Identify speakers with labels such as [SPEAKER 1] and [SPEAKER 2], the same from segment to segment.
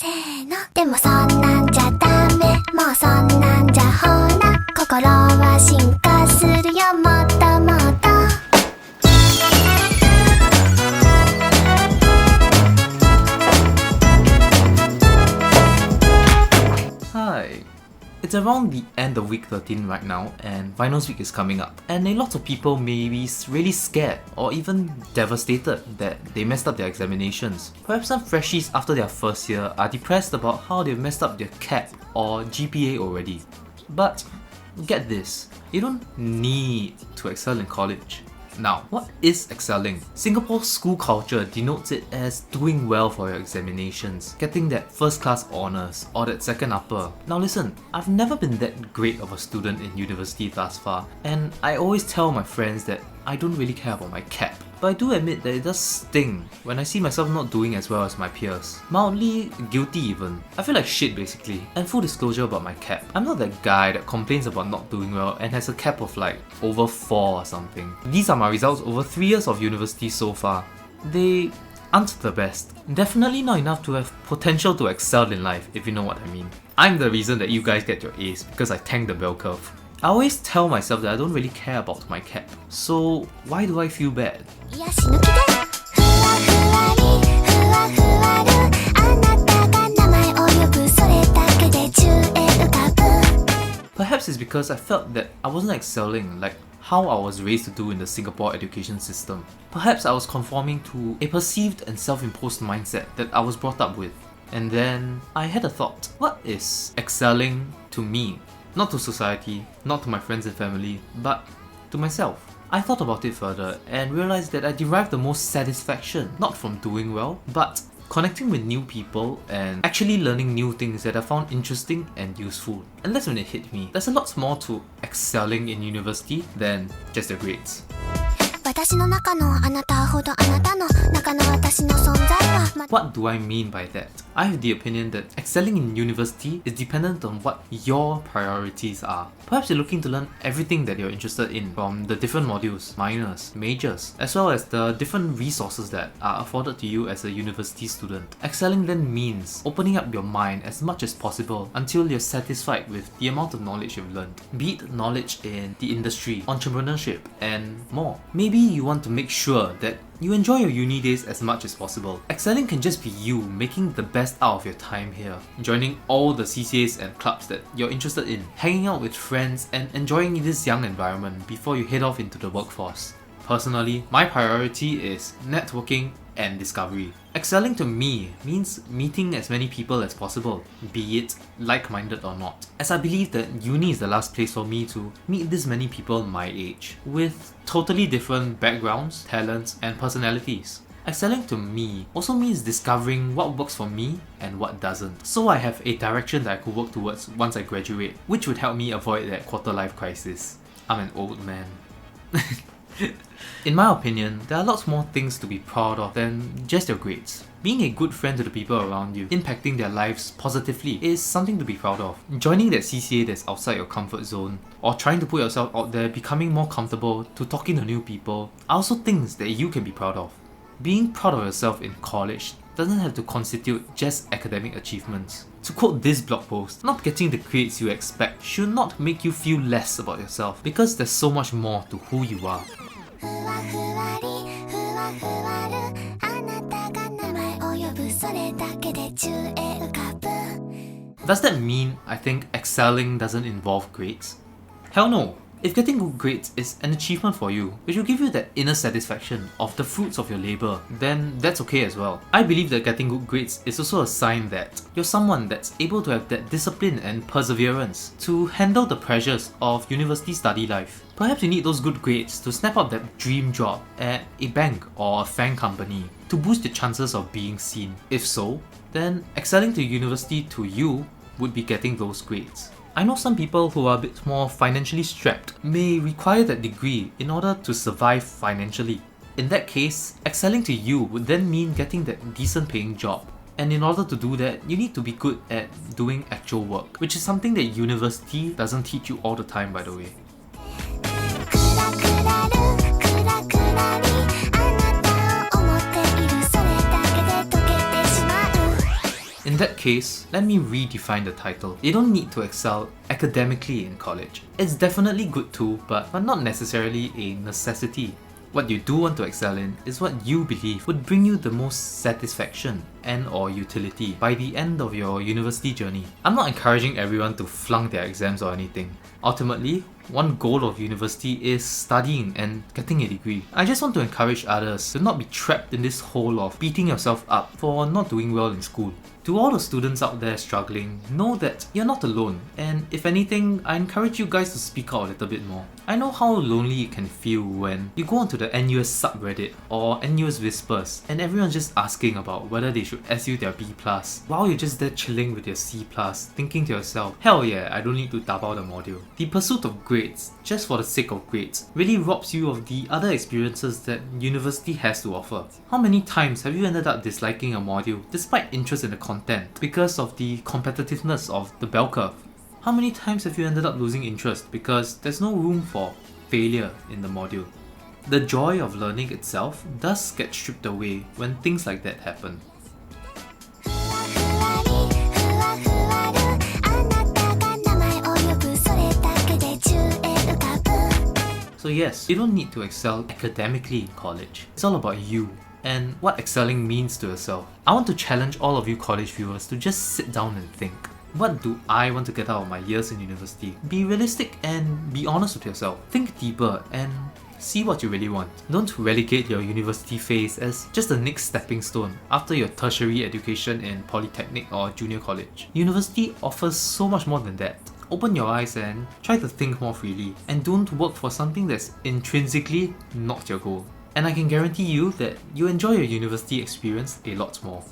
[SPEAKER 1] せーのでもそんなんじゃダメもうそんなんじゃほら心は進化するよもっともっと
[SPEAKER 2] Hi. It's around the end of week 13 right now, and finals week is coming up. And a lot of people may be really scared or even devastated that they messed up their examinations. Perhaps some freshies after their first year are depressed about how they've messed up their CAP or GPA already. But get this, you don't need to excel in college. Now, what is excelling? Singapore's school culture denotes it as doing well for your examinations, getting that first class honours or that second upper. Now listen, I've never been that great of a student in university thus far, and I always tell my friends that I don't really care about my CAP. But I do admit that it does sting when I see myself not doing as well as my peers. Mildly guilty even. I feel like shit basically. And full disclosure about my CAP, I'm not that guy that complains about not doing well and has a CAP of like over 4 or something. These are my results over 3 years of university so far. They aren't the best. Definitely not enough to have potential to excel in life, if you know what I mean. I'm the reason that you guys get your A's because I tanked the bell curve. I always tell myself that I don't really care about my CAP, so why do I feel bad? Perhaps it's because I felt that I wasn't excelling like how I was raised to do in the Singapore education system. Perhaps I was conforming to a perceived and self-imposed mindset that I was brought up with. And then I had a thought, what is excelling to me? Not to society, not to my friends and family, but to myself. I thought about it further and realized that I derived the most satisfaction not from doing well, but connecting with new people and actually learning new things that I found interesting and useful. And that's when it hit me. There's a lot more to excelling in university than just the grades. What do I mean by that? I have the opinion that excelling in university is dependent on what your priorities are. Perhaps you're looking to learn everything that you're interested in, from the different modules, minors, majors, as well as the different resources that are afforded to you as a university student. Excelling then means opening up your mind as much as possible until you're satisfied with the amount of knowledge you've learned. Be it knowledge in the industry, entrepreneurship, and more. Maybe you want to make sure that you enjoy your uni days as much as possible. Excelling can just be you making the best out of your time here, joining all the CCAs and clubs that you're interested in, hanging out with friends and enjoying this young environment before you head off into the workforce. Personally, my priority is networking and discovery. Excelling to me means meeting as many people as possible, be it like-minded or not, as I believe that uni is the last place for me to meet this many people my age, with totally different backgrounds, talents, and personalities. Excelling to me also means discovering what works for me and what doesn't, so I have a direction that I could work towards once I graduate, which would help me avoid that quarter-life crisis. I'm an old man. In my opinion, there are lots more things to be proud of than just your grades. Being a good friend to the people around you, impacting their lives positively, is something to be proud of. Joining that CCA that's outside your comfort zone, or trying to put yourself out there, becoming more comfortable to talking to new people, are also things that you can be proud of. Being proud of yourself in college doesn't have to constitute just academic achievements. To quote this blog post, not getting the grades you expect should not make you feel less about yourself, because there's so much more to who you are. Does that mean I think excelling doesn't involve grades? Hell no! If getting good grades is an achievement for you, which will give you that inner satisfaction of the fruits of your labour, then that's okay as well. I believe that getting good grades is also a sign that you're someone that's able to have that discipline and perseverance to handle the pressures of university study life. Perhaps you need those good grades to snap up that dream job at a bank or a FANG company to boost your chances of being seen. If so, then excelling to university to you would be getting those grades. I know some people who are a bit more financially strapped may require that degree in order to survive financially. In that case, excelling to you would then mean getting that decent paying job. And in order to do that, you need to be good at doing actual work, which is something that university doesn't teach you all the time, by the way. In In that case, let me redefine the title. You don't need to excel academically in college. It's definitely good too, but not necessarily a necessity. What you do want to excel in is what you believe would bring you the most satisfaction and or utility by the end of your university journey. I'm not encouraging everyone to flunk their exams or anything. Ultimately, one goal of university is studying and getting a degree. I just want to encourage others to not be trapped in this hole of beating yourself up for not doing well in school. To all the students out there struggling, know that you're not alone, and if anything, I encourage you guys to speak out a little bit more. I know how lonely it can feel when you go onto the NUS subreddit or NUS Whispers and everyone's just asking about whether they should SU their B+, while you're just there chilling with your C+, thinking to yourself, hell yeah, I don't need to dabao the module. The pursuit of grades, just for the sake of grades, really robs you of the other experiences that university has to offer. How many times have you ended up disliking a module despite interest in the content because of the competitiveness of the bell curve? How many times have you ended up losing interest because there's no room for failure in the module? The joy of learning itself does get stripped away when things like that happen. So yes, you don't need to excel academically in college. It's all about you and what excelling means to yourself. I want to challenge all of you college viewers to just sit down and think. What do I want to get out of my years in university? Be realistic and be honest with yourself. Think deeper and see what you really want. Don't relegate your university phase as just the next stepping stone after your tertiary education in polytechnic or junior college. University offers so much more than that. Open your eyes and try to think more freely, and don't work for something that's intrinsically not your goal. And I can guarantee you that you enjoy your university experience a lot more.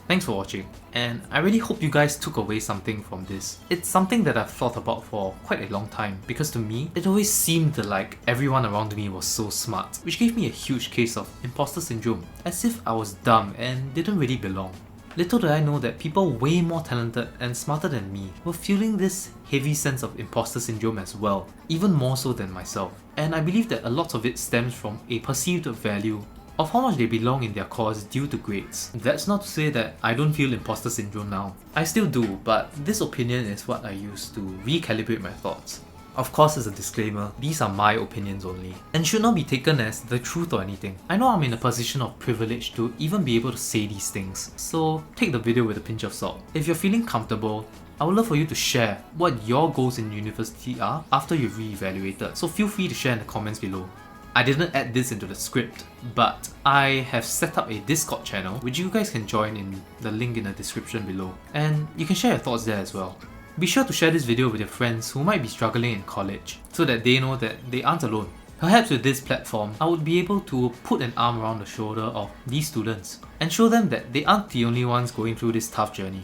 [SPEAKER 2] Thanks for watching, and I really hope you guys took away something from this. It's something that I've thought about for quite a long time, because to me, it always seemed like everyone around me was so smart, which gave me a huge case of imposter syndrome, as if I was dumb and didn't really belong. Little did I know that people way more talented and smarter than me were feeling this heavy sense of imposter syndrome as well, even more so than myself. And I believe that a lot of it stems from a perceived value of how much they belong in their course due to grades. That's not to say that I don't feel imposter syndrome now. I still do, but this opinion is what I use to recalibrate my thoughts. Of course, as a disclaimer, these are my opinions only, and should not be taken as the truth or anything. I know I'm in a position of privilege to even be able to say these things, so take the video with a pinch of salt. If you're feeling comfortable, I would love for you to share what your goals in university are after you've re-evaluated, so feel free to share in the comments below. I didn't add this into the script, but I have set up a Discord channel which you guys can join in the link in the description below, and you can share your thoughts there as well. Be sure to share this video with your friends who might be struggling in college, so that they know that they aren't alone. Perhaps with this platform, I would be able to put an arm around the shoulder of these students and show them that they aren't the only ones going through this tough journey.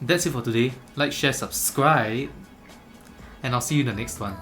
[SPEAKER 2] That's it for today. Like, share, subscribe, and I'll see you in the next one.